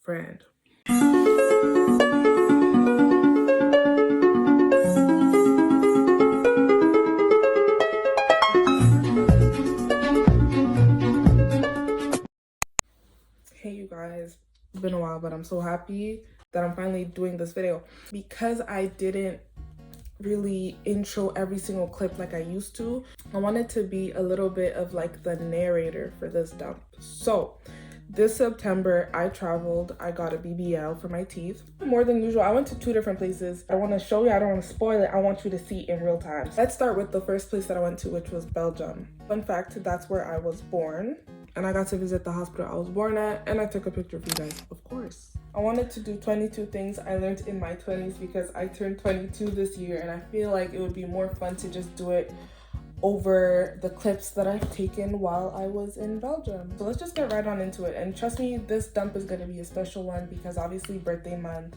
friend. Hey you guys, it's been a while, but I'm so happy that I'm finally doing this video because I didn't really intro every single clip like I used to. I wanted to be a little bit of like the narrator for this dump. So this September I traveled, I got a BBL for my teeth. More than usual, I went to 2 different places. I want to show you, I don't want to spoil it, I want you to see it in real time. Let's start with the first place that I went to, which was Belgium. Fun fact, that's where I was born. And I got to visit the hospital I was born at, and I took a picture of you guys, of course. I wanted to do 22 things I learned in my 20s because I turned 22 this year, and I feel like it would be more fun to just do it over the clips that I've taken while I was in Belgium. So let's just get right on into it. And trust me, this dump is gonna be a special one because obviously birthday month.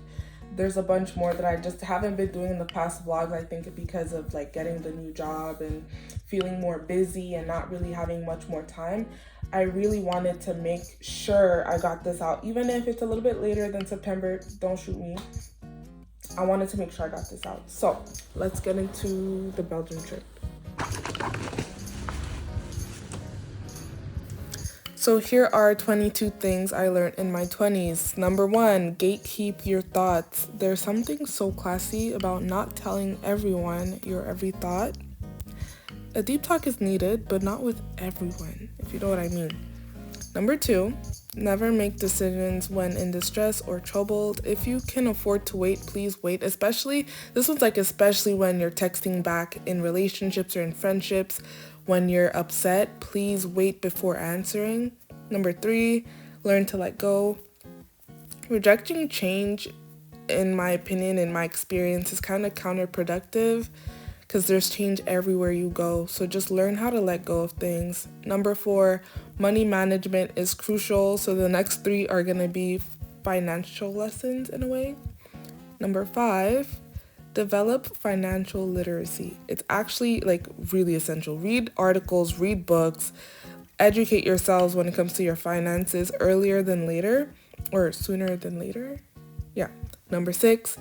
There's a bunch more that I just haven't been doing in the past vlogs, I think because of like getting the new job and feeling more busy and not really having much more time. I really wanted to make sure I got this out, even if it's a little bit later than September, don't shoot me. I wanted to make sure I got this out. So let's get into the Belgium trip. So here are 22 things I learned in my 20s. Number 1, gatekeep your thoughts. There's something so classy about not telling everyone your every thought. A deep talk is needed, but not with everyone, if you know what I mean. Number 2, never make decisions when in distress or troubled. If you can afford to wait, please wait. Especially when you're texting back in relationships or in friendships. When you're upset, please wait before answering. Number 3, learn to let go. Rejecting change, in my opinion, in my experience, is kind of counterproductive because there's change everywhere you go. So just learn how to let go of things. Number 4, money management is crucial. So the next 3 are going to be financial lessons in a way. Number 5, develop financial literacy. It's actually like really essential. Read articles, read books, educate yourselves when it comes to your finances earlier than later or sooner than later. Yeah. Number 6,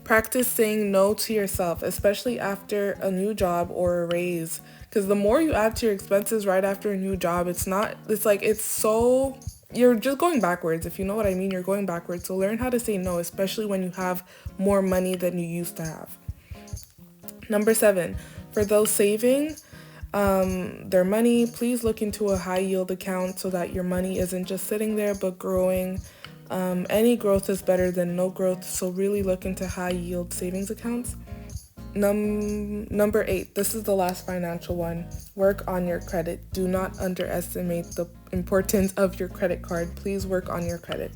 practice saying no to yourself, especially after a new job or a raise. Because the more you add to your expenses right after a new job, you're just going backwards. If you know what I mean, you're going backwards. So learn how to say no, especially when you have more money than you used to have. Number 7, for those saving their money, please look into a high yield account so that your money isn't just sitting there but growing. Any growth is better than no growth, so really look into high yield savings accounts. Number 8, this is the last financial one. Work on your credit. Do not underestimate the importance of your credit card. Please work on your credit.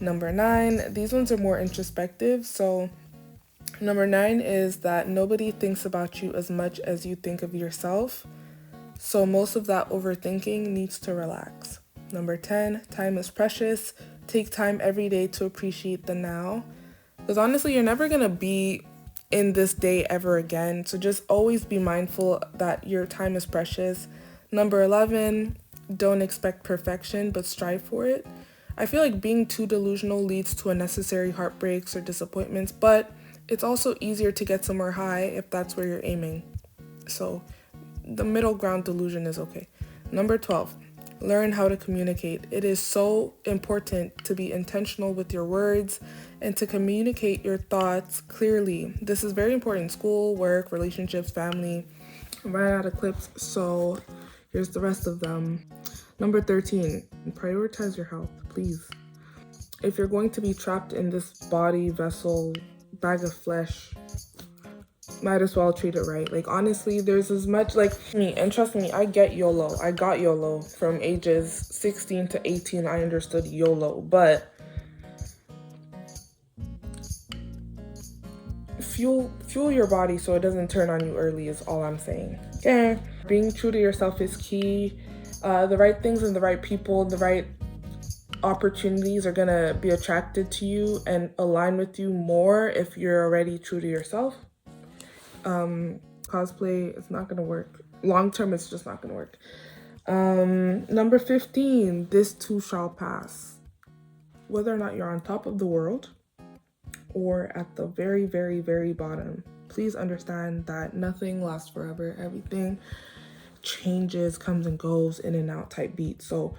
Number 9, these ones are more introspective. So number 9 is that nobody thinks about you as much as you think of yourself. So most of that overthinking needs to relax. Number 10, time is precious. Take time every day to appreciate the now. Because honestly, you're never going to be in this day ever again. So just always be mindful that your time is precious. Number 11, don't expect perfection, but strive for it. I feel like being too delusional leads to unnecessary heartbreaks or disappointments, but it's also easier to get somewhere high if that's where you're aiming. So the middle ground delusion is okay. Number 12, learn how to communicate. It is so important to be intentional with your words and to communicate your thoughts clearly. This is very important. School, work, relationships, family. I'm running out of clips, so here's the rest of them. Number 13, prioritize your health, please. If you're going to be trapped in this body, vessel, bag of flesh, might as well treat it right. Like honestly, there's as much like me, and trust me, I get YOLO. I got YOLO from ages 16 to 18. I understood YOLO, but fuel your body so it doesn't turn on you early is all I'm saying. Okay, being true to yourself is key. The right things and the right people, the right opportunities are gonna be attracted to you and align with you more if you're already true to yourself. Cosplay, it's not gonna work. Long term, it's just not gonna work. Number 15, this too shall pass. whether or not you're on top of the world or at the very, very, very bottom, please understand that nothing lasts forever. Everything changes, comes and goes, in and out type beat. So,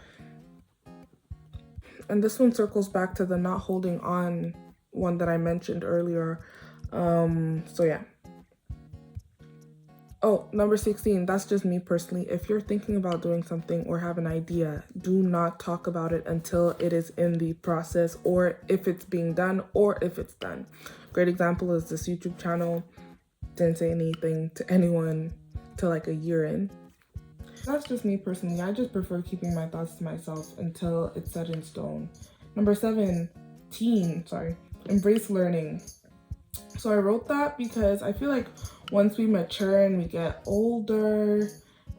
and this one circles back to the not holding on one that I mentioned earlier. So yeah. Oh, number 16, that's just me personally. If you're thinking about doing something or have an idea, do not talk about it until it is in the process, or if it's being done, or if it's done. Great example is this YouTube channel. Didn't say anything to anyone till like a year in. That's just me personally. I just prefer keeping my thoughts to myself until it's set in stone. Number 17, embrace learning. So I wrote that because I feel like once we mature and we get older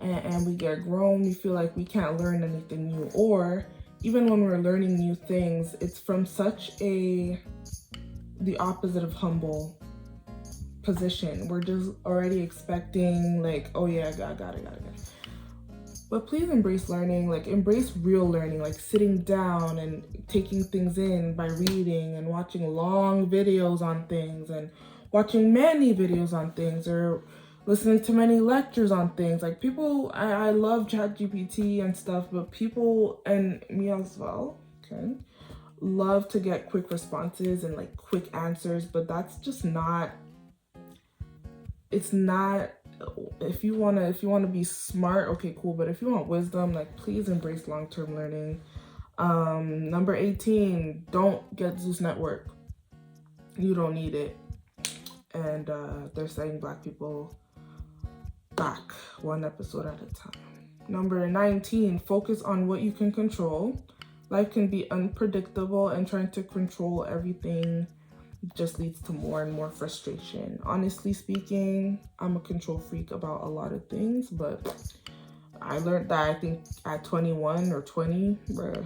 and we get grown, we feel like we can't learn anything new. Or even when we're learning new things, it's from such the opposite of humble position. We're just already expecting like, oh yeah, I got it. But please embrace learning, like embrace real learning, like sitting down and taking things in by reading and watching long videos on things and watching many videos on things or listening to many lectures on things. Like people, I love ChatGPT and stuff, but people, and me as well, okay, love to get quick responses and like quick answers, but that's just not, it's not. If you wanna be smart, okay, cool. But if you want wisdom, like please embrace long-term learning. Number 18, don't get Zeus Network. You don't need it. And they're setting Black people back one episode at a time. Number 19, focus on what you can control. Life can be unpredictable, and trying to control everything just leads to more and more frustration. Honestly speaking, I'm a control freak about a lot of things, but I learned that I think at 21 or 20, bruh,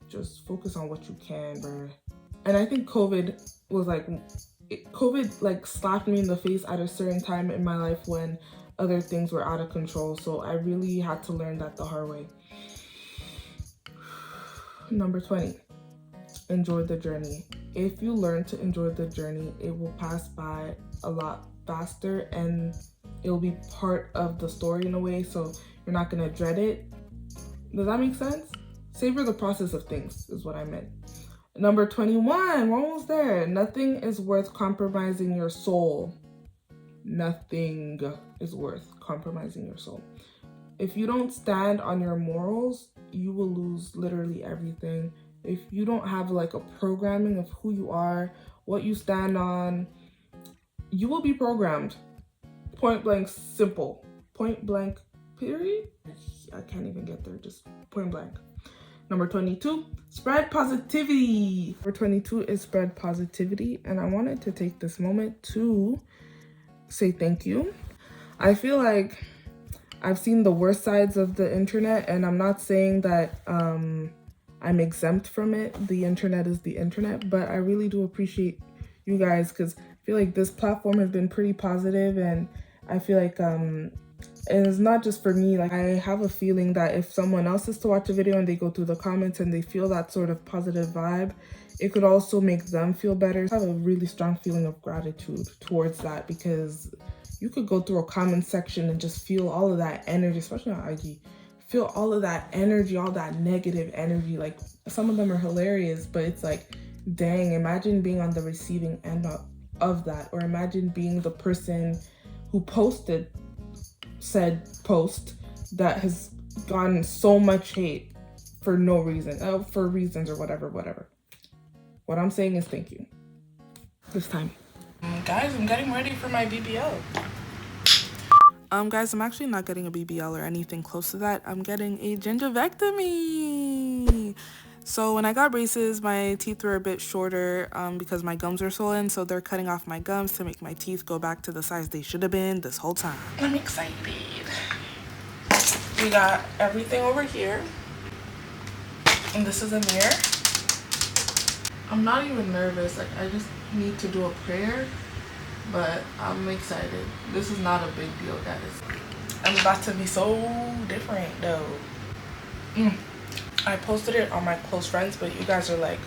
just focus on what you can, bruh. And I think COVID slapped me in the face at a certain time in my life when other things were out of control. So I really had to learn that the hard way. Number 20, enjoy the journey. If you learn to enjoy the journey, it will pass by a lot faster and it will be part of the story in a way, so you're not gonna dread it. Does that make sense? Savor the process of things is what I meant. Number 21, we're almost there. Nothing is worth compromising your soul. Nothing is worth compromising your soul. If you don't stand on your morals, you will lose literally everything. If you don't have like a programming of who you are, what you stand on, you will be programmed. Point blank, simple. Point blank, period. I can't even get there, just point blank. Number 22, spread positivity. Number 22 is spread positivity. And I wanted to take this moment to say thank you. I feel like I've seen the worst sides of the internet, and I'm not saying that I'm exempt from it. The internet is the internet, but I really do appreciate you guys because I feel like this platform has been pretty positive, and I feel like and it's not just for me. Like I have a feeling that if someone else is to watch a video and they go through the comments and they feel that sort of positive vibe, it could also make them feel better. I have a really strong feeling of gratitude towards that, because you could go through a comment section and just feel all of that energy, especially on IG. Feel all of that energy, all that negative energy. Like some of them are hilarious, but it's like, dang, imagine being on the receiving end of that, or imagine being the person who posted said post that has gotten so much hate for no reason, for reasons or whatever. What I'm saying is thank you. This time. Guys, I'm getting ready for my BBL. Guys, I'm actually not getting a BBL or anything close to that. I'm getting a gingivectomy. So when I got braces, my teeth were a bit shorter because my gums are swollen. So they're cutting off my gums to make my teeth go back to the size they should have been this whole time. I'm excited. We got everything over here. And this is a mirror. I'm not even nervous. Like I just need to do a prayer. But I'm excited. This is not a big deal, guys. I'm about to be so different, though. I posted it on my close friends, but you guys are like,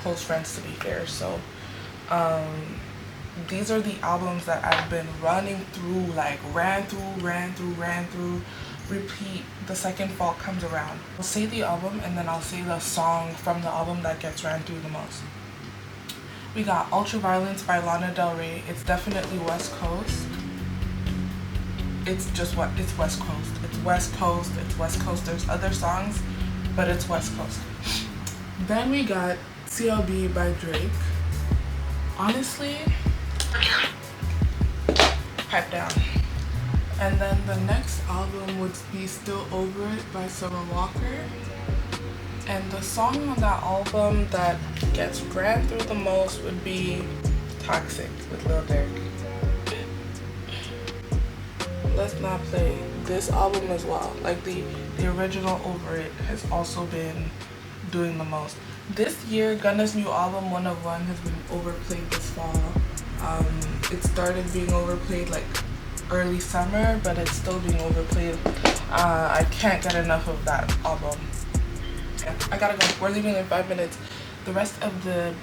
close friends, to be fair. So these are the albums that I've been running through, like ran through, repeat the second fall comes around. I'll say the album and then I'll say the song from the album that gets ran through the most. We got Ultraviolence by Lana Del Rey. It's definitely West Coast. It's just what it's West Coast. It's West Coast. It's West Coast. There's other songs, but it's West Coast. Then we got CLB by Drake. Honestly, pipe down. And then the next album would be Still Over It by Summer Walker. And the song on that album that gets ran through the most would be Toxic with Lil Durk. Let's not play this album as well. Like the original Over It has also been doing the most. This year, Gunna's new album 101 has been overplayed this fall. It started being overplayed like early summer, but it's still being overplayed. I can't get enough of that album. Yeah, I gotta go. We're leaving in 5 minutes. The rest of the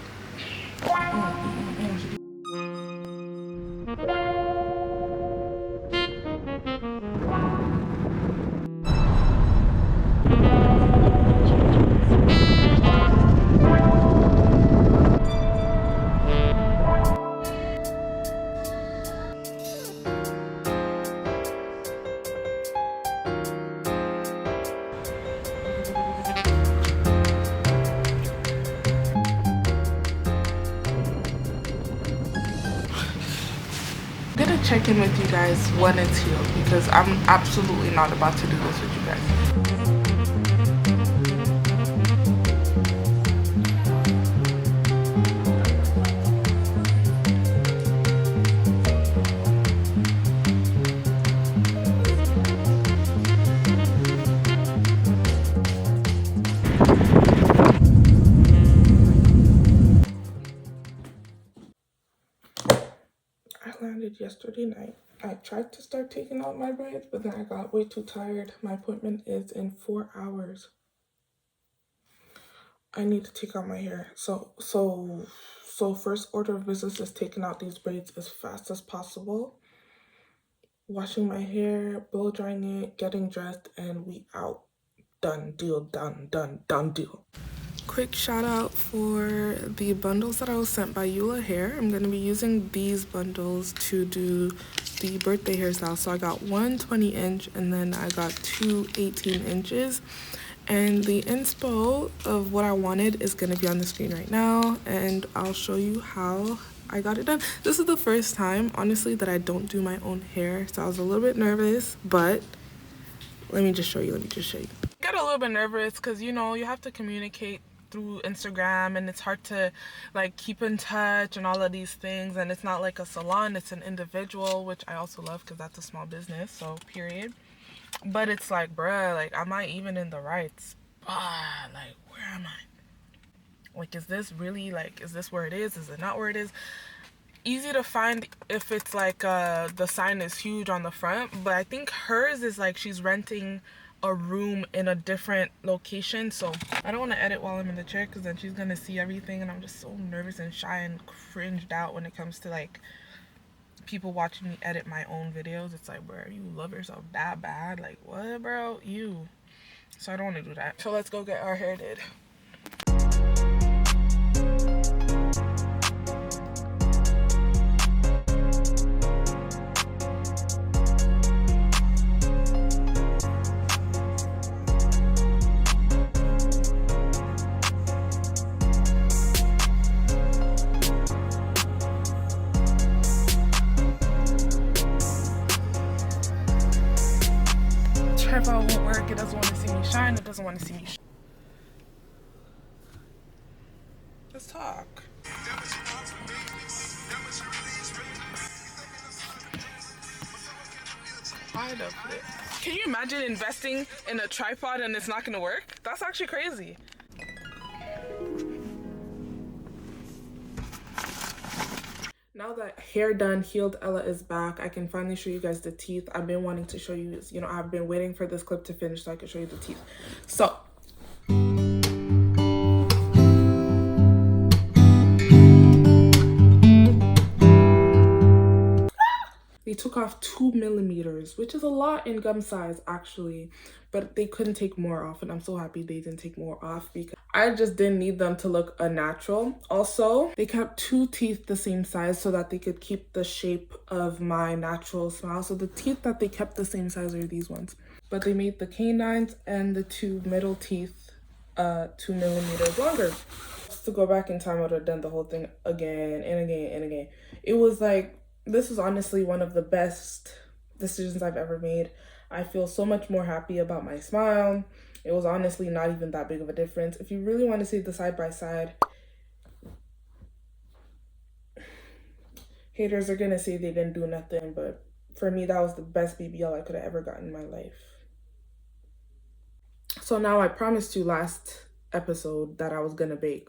check in with you guys when it's healed, because I'm absolutely not about to do this with you guys. Yesterday night, I tried to start taking out my braids, but then I got way too tired. My appointment is in 4 hours. I need to take out my hair. So first order of business is taking out these braids as fast as possible, washing my hair, blow drying it, getting dressed, and we out. Done deal, done deal. Quick shout out for the bundles that I was sent by Eula Hair. I'm going to be using these bundles to do the birthday hairstyle. So I got one 20-inch and then I got two 18 inches. And the inspo of what I wanted is going to be on the screen right now. And I'll show you how I got it done. This is the first time, honestly, that I don't do my own hair. So I was a little bit nervous, but let me just show you. Got a little bit nervous because, you know, you have to communicate through Instagram and it's hard to like keep in touch and all of these things, and it's not like a salon, it's an individual, which I also love because that's a small business, so period. But it's like, bruh, like, am I even in the right spot? Like, where am I? Like, is this really, like, is this where it is it not where it is? Easy to find if it's like the sign is huge on the front, but I think hers is like she's renting a room in a different location, so I don't want to edit while I'm in the chair because then she's gonna see everything, and I'm just so nervous and shy and cringed out when it comes to like people watching me edit my own videos. It's like, bro, you love yourself that bad? Like, what, bro? You. So I don't want to do that. So let's go get our hair did. Tripod won't work. It doesn't want to see me shine. It doesn't want to see me. Let's talk. Can you imagine investing in a tripod and it's not going to work? That's actually crazy. Now that hair done, healed Ella is back, I can finally show you guys the teeth. I've been wanting to show you, you know, I've been waiting for this clip to finish so I can show you the teeth. So took off 2 millimeters, which is a lot in gum size actually, but they couldn't take more off, and I'm so happy they didn't take more off because I just didn't need them to look unnatural. Also, they kept 2 teeth the same size so that they could keep the shape of my natural smile. So the teeth that they kept the same size are these ones, but they made the canines and the 2 middle teeth 2 millimeters longer. To go back in time, I would have done the whole thing again and again and again. It was like, this was honestly one of the best decisions I've ever made. I feel so much more happy about my smile. It was honestly not even that big of a difference. If you really want to see the side by side, haters are gonna say they didn't do nothing, but for me, that was the best BBL I could have ever gotten in my life. So now I promised you last episode that I was gonna bake.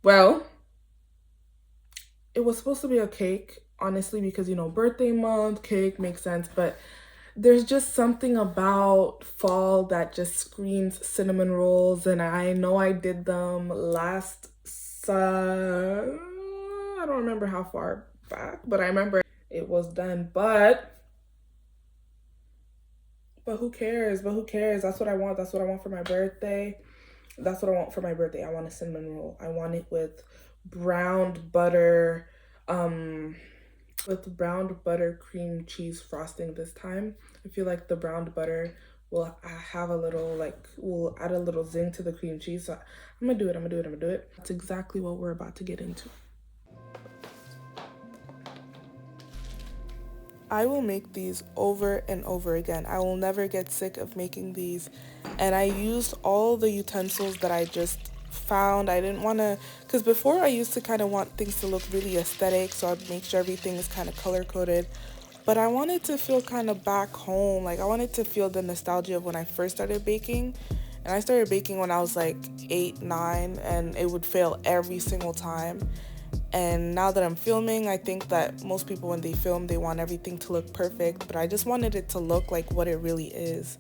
Well, it was supposed to be a cake, honestly, because, you know, birthday month, cake makes sense, but there's just something about fall that just screams cinnamon rolls, and I know I did them last, I don't remember how far back, but I remember it was done, but who cares? But who cares? That's what I want. That's what I want for my birthday. That's what I want for my birthday. I want a cinnamon roll. I want it with browned butter, cream cheese frosting this time. I feel like the browned butter will have a little, like, will add a little zing to the cream cheese. So I'm gonna do it. That's exactly what we're about to get into. I will make these over and over again. I will never get sick of making these. And I used all the utensils that I just found. I didn't want to, because before I used to kind of want things to look really aesthetic, so I'd make sure everything is kind of color coded. But I wanted to feel kind of back home. Like, I wanted to feel the nostalgia of when I first started baking. And I started baking when I was like 8, 9, and it would fail every single time. And now that I'm filming, I think that most people, when they film, they want everything to look perfect, but I just wanted it to look like what it really is.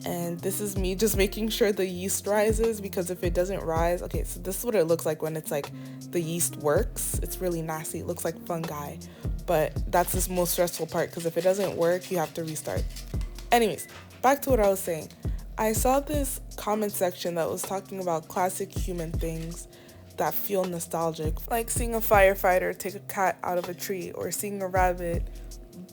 And this is me just making sure the yeast rises, because if it doesn't rise, okay, so this is what it looks like when it's like the yeast works. It's really nasty. It looks like fungi, but that's the most stressful part, because if it doesn't work, you have to restart. Anyways, back to what I was saying. I saw this comment section that was talking about classic human things that feel nostalgic, like seeing a firefighter take a cat out of a tree, or seeing a rabbit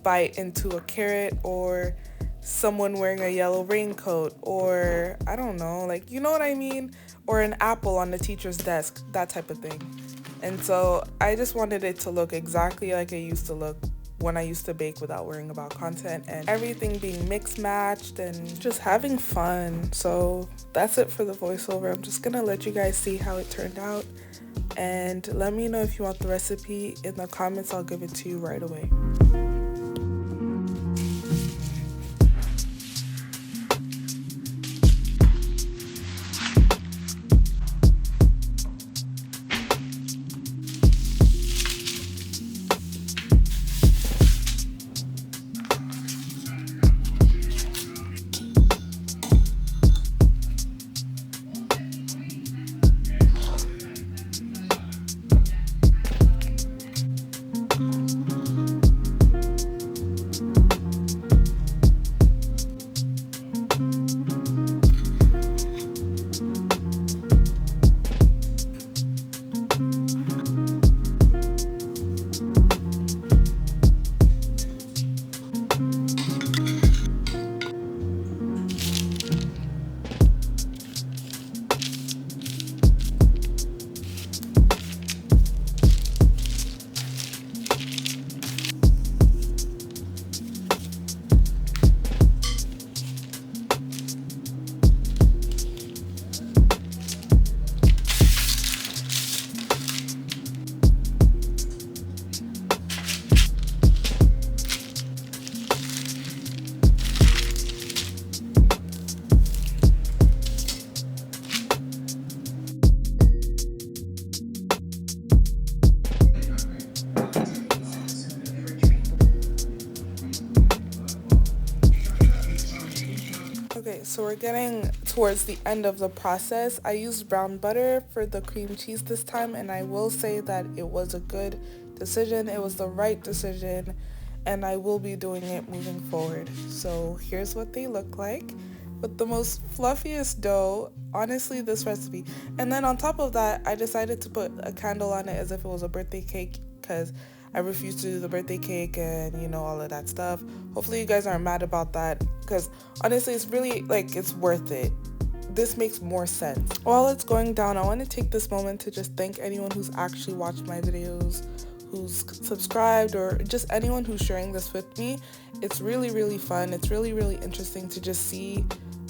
bite into a carrot, or someone wearing a yellow raincoat, or I don't know, like, you know what I mean, or an apple on the teacher's desk, that type of thing. And so I just wanted it to look exactly like it used to look when I used to bake without worrying about content, and everything being mixed matched and just having fun. So that's it for the voiceover. I'm just gonna let you guys see how it turned out, and let me know if you want the recipe in the comments. I'll give it to you right away. Okay, so we're getting towards the end of the process. I used brown butter for the cream cheese this time, and I will say that it was a good decision. It was the right decision, and I will be doing it moving forward. So here's what they look like with the most fluffiest dough. Honestly, this recipe. And then on top of that, I decided to put a candle on it as if it was a birthday cake, because I refuse to do the birthday cake and, you know, all of that stuff. Hopefully you guys aren't mad about that, because honestly, it's really, like, it's worth it. This makes more sense. While it's going down, I want to take this moment to just thank anyone who's actually watched my videos, who's subscribed, or just anyone who's sharing this with me. It's really, really fun. It's really, really interesting to just see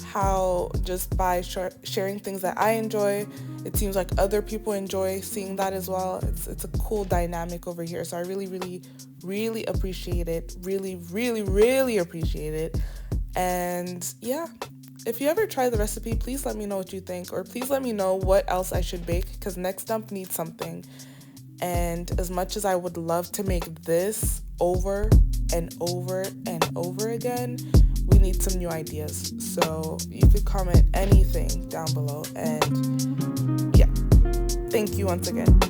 how, just by sharing things that I enjoy, it seems like other people enjoy seeing that as well. It's a cool dynamic over here. So I really, really, really appreciate it. Really, really, really appreciate it. And yeah, if you ever try the recipe, please let me know what you think, or please let me know what else I should bake, because next dump needs something. And as much as I would love to make this over and over and over again, we need some new ideas. So you could comment anything down below. And yeah, thank you once again.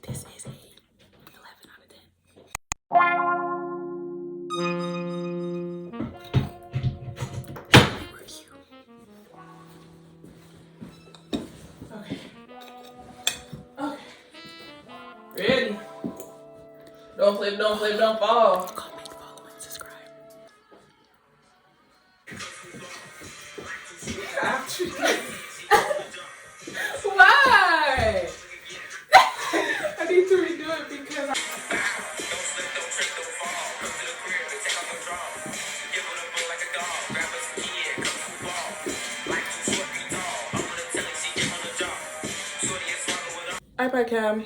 This is a 11 out of 10. Okay. Ready? Don't flip, don't flip, don't fall. Comment, follow, and subscribe. Why? I need to redo it because iPad cam.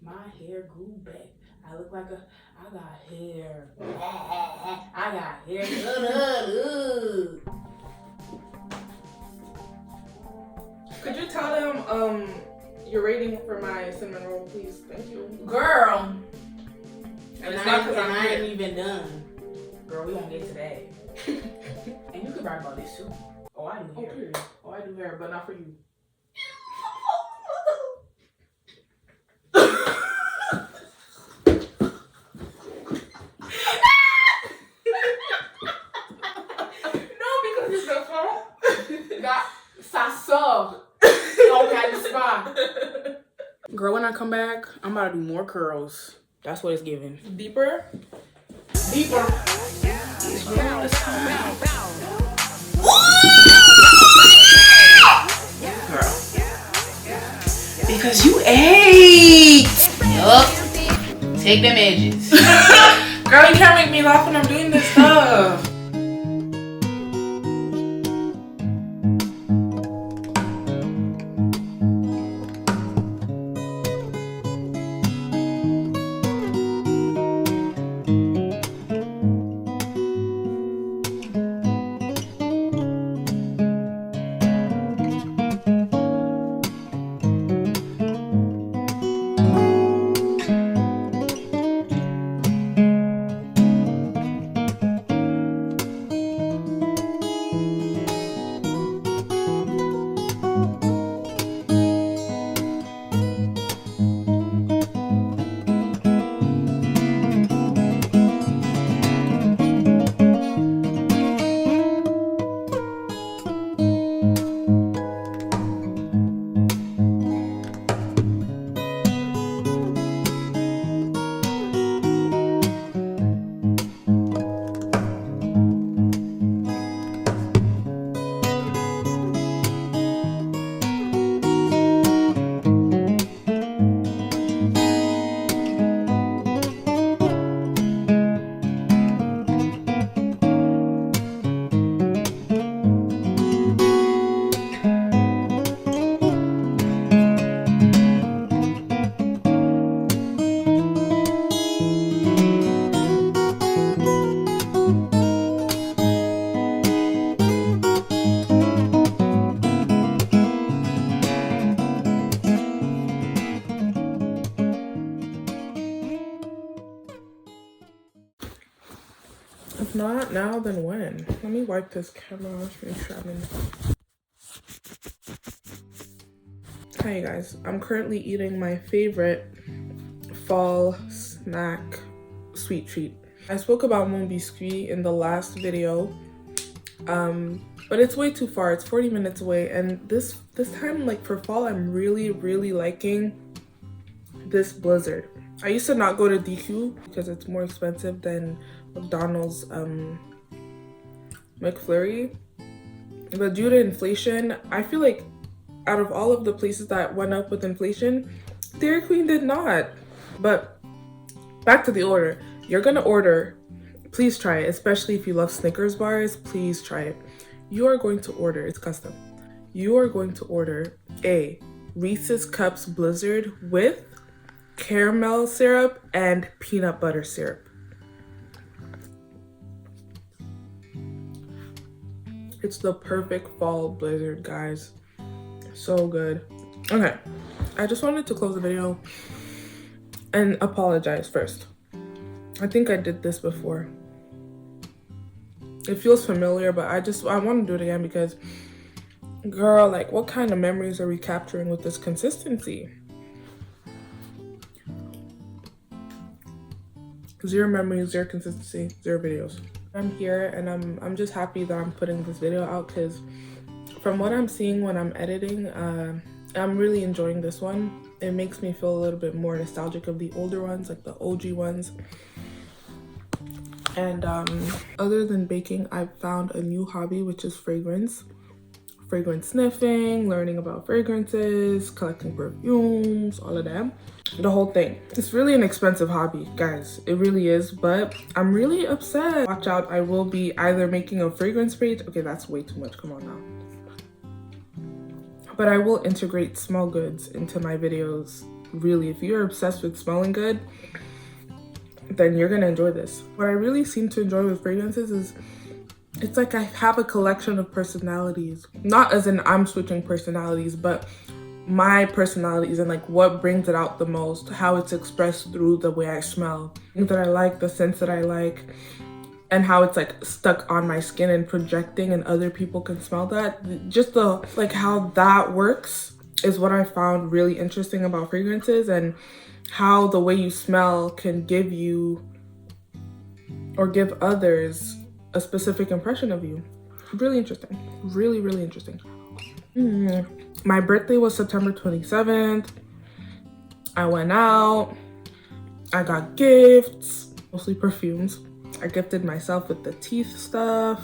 My hair grew back. I look like I got hair. I got hair. Could you tell them your rating for my cinnamon roll, please? Thank you. Girl. And it's not because I ain't even done. Girl, we won't get to that. And you could write about this too. Oh, I do hair. Okay. Oh, I do hair, but not for you. Girl, when I come back, I'm about to do more curls. That's what it's giving. Deeper? Deeper. Girl. Because you ate. Yup. Take them edges. Girl, you can't make me laugh when I'm doing this stuff. not now, then when? Let me wipe this camera off. Make sure I'm in. Hi you guys, I'm currently eating my favorite fall snack sweet treat. I spoke about mon biscuit in the last video, but it's way too far. It's 40 minutes away, and this time, like for fall, I'm really liking this Blizzard. I used to not go to DQ because it's more expensive than McDonald's McFlurry, but due to inflation, I feel like out of all of the places that went up with inflation, Dairy Queen did not. But back to the order. You're gonna order, please try it, especially if you love Snickers bars, please try it. You are going to order, it's custom. You are going to order a Reese's Cups Blizzard with caramel syrup and peanut butter syrup. It's the perfect fall Blizzard, guys. So good. Okay, I just wanted to close the video and apologize first. I think I did this before. It feels familiar, but I want to do it again because, girl, like what kind of memories are we capturing with this consistency? Zero memories, zero consistency, zero videos. I'm here and I'm just happy that I'm putting this video out because from what I'm seeing when I'm editing, I'm really enjoying this one. It makes me feel a little bit more nostalgic of the older ones, like the OG ones. And other than baking, I've found a new hobby, which is fragrance sniffing, learning about fragrances, collecting perfumes, all of them, the whole thing. It's really an expensive hobby, guys. It really is, but I'm really upset. Watch out, I will be either making a fragrance page. Okay, that's way too much, come on now. But I will integrate smell goods into my videos. Really, if you're obsessed with smelling good, then you're gonna enjoy this. What I really seem to enjoy with fragrances is it's like I have a collection of personalities. Not as in I'm switching personalities, but my personalities and like what brings it out the most, how it's expressed through the way I smell, things that I like, the scents that I like, and how it's like stuck on my skin and projecting and other people can smell that. Just the like how that works is what I found really interesting about fragrances, and how the way you smell can give you or give others a specific impression of you. Really interesting. Really interesting. My birthday was September 27th. I went out. I got gifts, mostly perfumes. I gifted myself with the teeth stuff.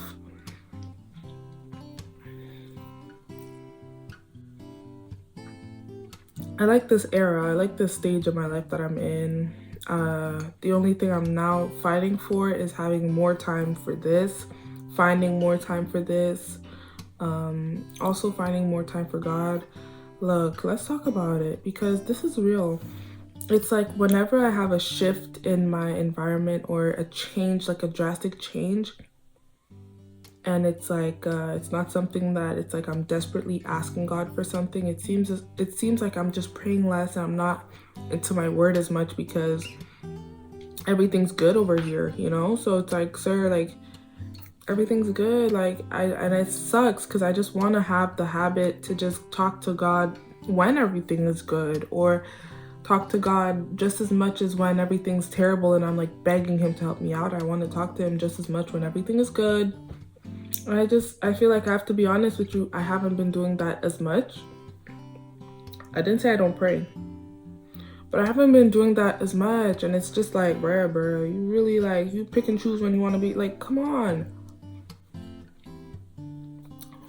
I like this era. I like this stage of my life that I'm in. The only thing I'm now fighting for is having more time for this, finding more time for this, also finding more time for God. Look, let's talk about it because this is real. It's like whenever I have a shift in my environment or a change, like a drastic change, and it's like it's not something that it's like I'm desperately asking God for something. It seems like I'm just praying less and I'm not into my word as much because everything's good over here, you know? So it's like, sir, like everything's good, like and it sucks because I just want to have the habit to just talk to God when everything is good, or talk to God just as much as when everything's terrible and I'm like begging him to help me out. I want to talk to him just as much when everything is good. I feel like I have to be honest with you, I haven't been doing that as much. I didn't say I don't pray, but I haven't been doing that as much, and it's just like, bruh, you really like, you pick and choose when you want to be, like, come on.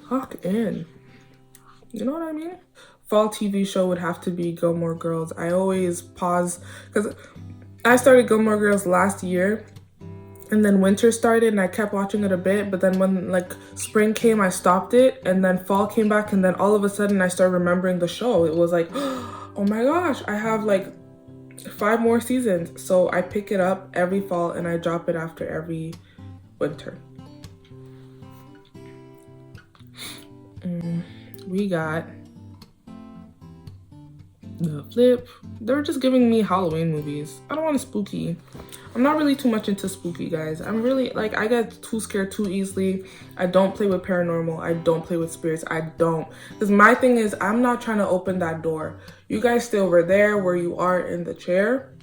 Lock in. You know what I mean? Fall TV show would have to be Gilmore Girls. I always pause, because I started Gilmore Girls last year, and then winter started and I kept watching it a bit, but then when like spring came, I stopped it, and then fall came back, and then all of a sudden I started remembering the show. It was like, oh my gosh, I have like 5 more seasons. So I pick it up every fall and I drop it after every winter. We got The Flip. They're just giving me Halloween movies. I don't want a spooky. I'm not really too much into spooky, guys. I'm really, like, I get too scared too easily. I don't play with paranormal. I don't play with spirits. I don't. Because my thing is, I'm not trying to open that door. You guys stay over there where you are in the chair.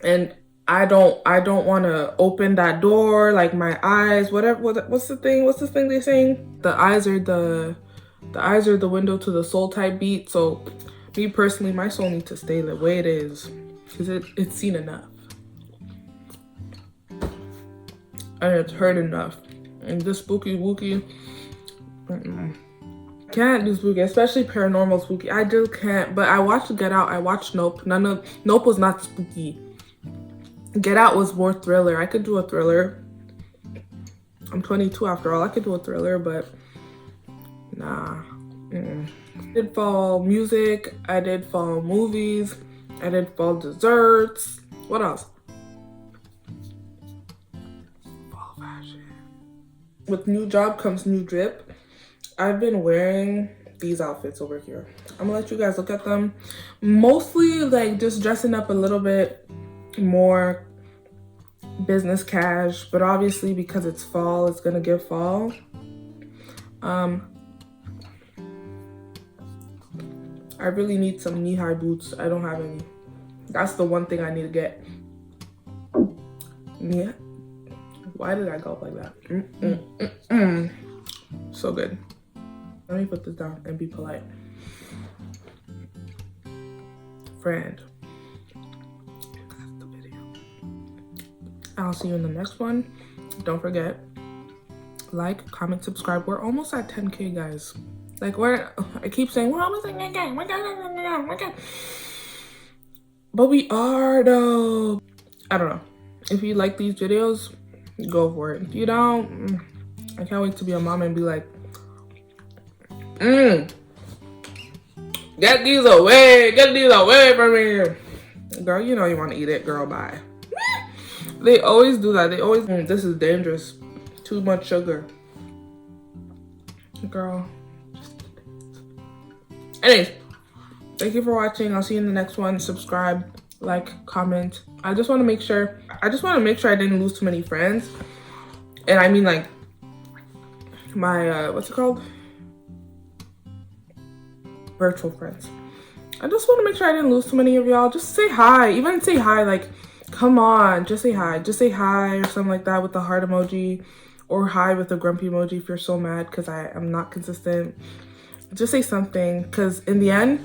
And I don't want to open that door, like my eyes, whatever. What's the thing they saying? The eyes are the window to the soul type beat. So me personally, my soul needs to stay the way it is, because it's seen enough. And it's heard enough. And this spooky wookie, can't do spooky, especially paranormal spooky. I just can't. But I watched Get Out. I watched Nope. Nope was not spooky. Get Out was more thriller. I could do a thriller. I'm 22 after all. I could do a thriller, but nah. I did fall music. I did fall movies. I did fall desserts. What else? With new job comes new drip. I've been wearing these outfits over here. I'm gonna let you guys look at them. Mostly like just dressing up a little bit more business cash, but obviously because it's fall, it's gonna give fall. I really need some knee-high boots. I don't have any. That's the one thing I need to get. Yeah. Why did I go up like that? So good. Let me put this down and be polite. Friend. That's the video. I'll see you in the next one. Don't forget, like, comment, subscribe. We're almost at 10K, guys. Like, I keep saying we're almost at 10K. But we are, though. I don't know. If you like these videos, go for it. If you don't, I can't wait to be a mom and be like, get these away from me. Girl, you know you want to eat it, girl, bye. They always do that. They always, this is dangerous. Too much sugar. Girl. Anyways, thank you for watching. I'll see you in the next one. Subscribe, like, comment. I just want to make sure I didn't lose too many friends. And I mean, like, my what's it called, virtual friends. I just want to make sure I didn't lose too many of y'all. Just say hi. Even say hi. Like, come on, just say hi. Just say hi or something like that with the heart emoji, or hi with the grumpy emoji if you're so mad because I am not consistent. Just say something, because in the end,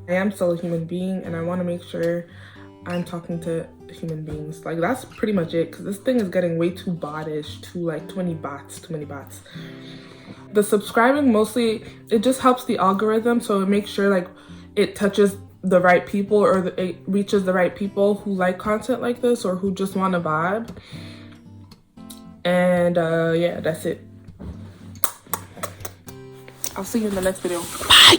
I am still a human being, and I want to make sure I'm talking to human beings. Like, that's pretty much it, because this thing is getting way too bot-ish, too like too many bots. The subscribing, mostly, it just helps the algorithm, so it makes sure like it touches the right people, or it reaches the right people who like content like this, or who just want to vibe. And yeah, that's it. I'll see you in the next video. Bye.